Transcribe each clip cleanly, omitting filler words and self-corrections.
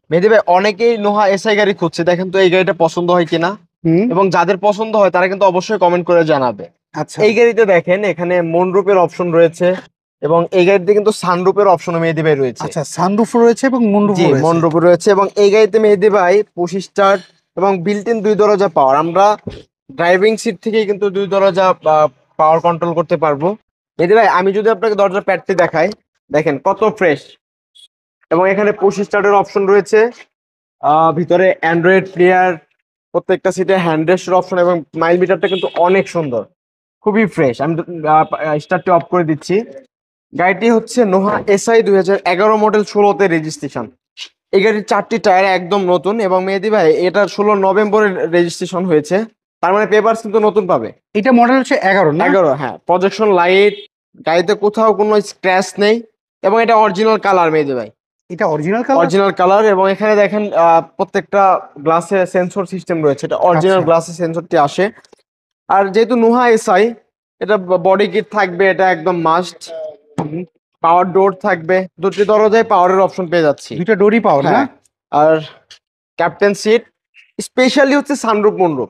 মেহেদী ভাই, অনেকেই নোহা এসআই গাড়ি খুঁজছে, দেখেন তো এই গাড়িটা পছন্দ হয় কিনা। হুম। এবং যাদের পছন্দ হয় তারা কিন্তু অবশ্যই কমেন্ট করে জানাবে। আচ্ছা এই গাড়িতে দেখেন এখানে মুনরুপের অপশন রয়েছে, এবং এই গাড়িতে কিন্তু সানরুপের অপশন মেহেদী ভাই রয়েছে। আচ্ছা, সানরুফ রয়েছে এবং জি, মুনরুফও রয়েছে। মনরুপ রয়েছে, এবং এই গাড়িতে মেহেদী ভাই পুশ স্টার্ট এবং বিল্ট ইন 2 দরজা পাওয়ার। আমরা ড্রাইভিং সিট থেকেই কিন্তু 2 দরজা পাওয়ার কন্ট্রোল করতে পারবো। মেহেদী ভাই, আমি যদি আপনাকে দরজা প্যাডটি দেখাই, দেখেন কত ফ্রেশ। এবং এখানে পুশ স্টার্টের অপশন রয়েছে, ভিতরে অ্যান্ড্রয়েড প্লেয়ার, প্রত্যেকটা সিটে হ্যান্ড রেস্টের অপশন, এবং মাইল মিটারটা কিন্তু অনেক সুন্দর, খুবই ফ্রেশ। আমি স্টার্টটি অফ করে দিচ্ছি। গাড়িটি হচ্ছে নোহা এসআই 2011 মডেল, 16তে রেজিস্ট্রেশন। এই গাড়ির 4টি টায়ার একদম নতুন, এবং মেহেদী ভাই এটা 16 নভেম্বরের রেজিস্ট্রেশন হয়েছে, তার মানে পেপারস কিন্তু নতুন পাবে। এটা মডেল হচ্ছে 11 না? 11, হ্যাঁ। প্রজেকশন লাইট, গাড়িতে কোথাও কোনো স্ক্র্যাচ নেই, এবং এটা অরিজিনাল কালার মেহেদী ভাই, এটা অরিজিনাল কালার? Original colour. এবং এখানে দেখেন প্রত্যেকটা গ্লাসে সেন্সর সিস্টেম রয়েছে, এটা অরিজিনাল আচ্ছা। গ্লাসে সেন্সরটি আসে। আর যেহেতু নোহা এসআই, এটা বডি কিট থাকবে, এটা একদম মাস্ট। পাওয়ার ডোর থাকবে, দুটি দরজায় পাওয়ারের অপশন পেয়ে যাচ্ছি। দুইটা ডোরই পাওয়ার না? হ্যাঁ। আর ক্যাপ্টেন সিট, স্পেশালি হচ্ছে সানরুফ মন্ডপ।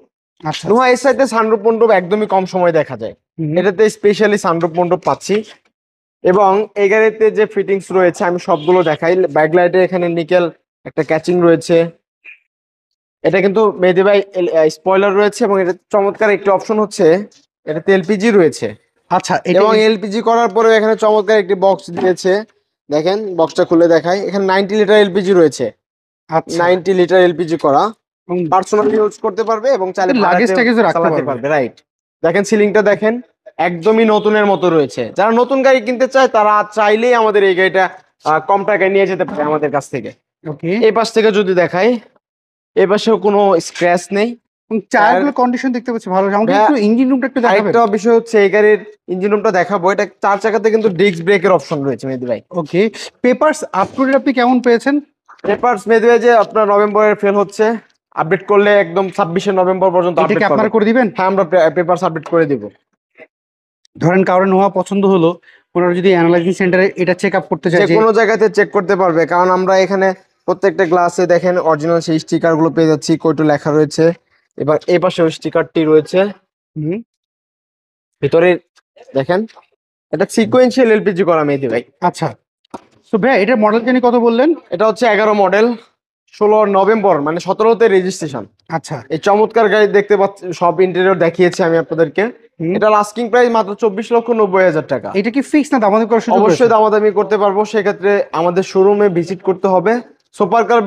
আচ্ছা নোহা এসআই তে সানরুফ মন্ডপ একদমই কম সময় দেখা যায়, হুম। এটাতে স্পেশালি সানরুফ মন্ডপ পাচ্ছি। এবং এই গাড়িতে যে ফিটিংস রয়েছে আমি সবগুলো দেখাই। ব্যাকলাইটে এখানে নিকেল একটা ক্যাচিং রয়েছে, এটা কিন্তু মেহেদী ভাই স্পয়লার রয়েছে, এবং এটা চমৎকার একটি অপশন হচ্ছে এটাতে এলপিজি রয়েছে। আচ্ছা, এটা এবং এলপিজি করার পরেও এখানে চমৎকার একটি বক্স দিয়েছে, দেখেন বক্সটা খুলে দেখাই। এখানে 90 লিটার এলপিজি রয়েছে, আচ্ছা 90 লিটার এলপিজি করা, পার্সোনালি ইউজ করতে পারবে এবং চাইলে লাগেজ টাগেজও রাখতে চালাতে পারবে। পারবে। রাইট। দেখেন সিলিংটা দেখেন, একদমই নতুনের মতো রয়েছে। যারা নতুন গাড়ি কিনতে চায় তারা চাইলেই আমাদের এই গাড়িটা কম টাকায় নিয়ে যেতে পারে আমাদের কাছ থেকে। ওকে। এই পাশ থেকে যদি দেখাই, এই পাশেও কোনো স্ক্র্যাচ নেই। টায়ারগুলো কন্ডিশন দেখতে পাচ্ছি ভালো। আমাকে ভাইয়া, একটু ইঞ্জিন রুমটা একটু দেখাবেন? আরেকটা বিষয় হচ্ছে এই গাড়ির ইঞ্জিন রুমটা দেখাবো। এটা 4 চাকাতে কিন্তু ডিস্ক ব্রেকের অপশন রয়েছে মেহেদী ভাই। ওকে। পেপারস আপটুডেট আপনি কেমন পেয়েছেন? পেপারস মেহেদী ভাই যে আপনার নভেম্বরে ফেল হচ্ছে, আপডেট করলে একদম 26শে নভেম্বর পর্যন্ত এটা আপডেট কি আপনারা পাবেন। করে দিবেন? হ্যাঁ, আমরা পেপারস আপডেট করে দিব। ধরেন কারণে নোয়া পছন্দ হলো, ওনারা যদি অ্যানালাইজিং সেন্টারে এটা চেক আপ করতে চায় যে যে কোনো জায়গাতে চেক করতে পারবে, কারণ আমরা এখানে প্রত্যেকটা গ্লাসে দেখেন অরিজিনাল সেই স্টিকার গুলো পেয়ে যাচ্ছি, কয়টো লেখা রয়েছে। এবার এই পাশে স্টিকারটি রয়েছে হুম, ভিতরে, দেখেন এটা সিকোয়েন্সিয়াল এলপিজি করা মেহেদী ভাই। আচ্ছা। সো ভাই এটার মডেল জানি কত বললেন? এটা হচ্ছে 11 মডেল, 16 নভেম্বর, মানে 17তে রেজিস্ট্রেশন। আচ্ছা। এই চমৎকার গাড়ি দেখতে পাচ্ছি, সব ইন্টেরিয়র দেখিয়েছি আমি আপনাদেরকে। হুম। এটা লাস্টিং প্রাইস মাত্র 24,90,000 টাকা। এটা কি ফিক্স না দামাদামি করার সুযোগ অবশ্যই রয়েছে? দামাদামি করতে পারবো, সেক্ষেত্রে আমাদের শোরুমে ভিজিট করতে হবে। Super car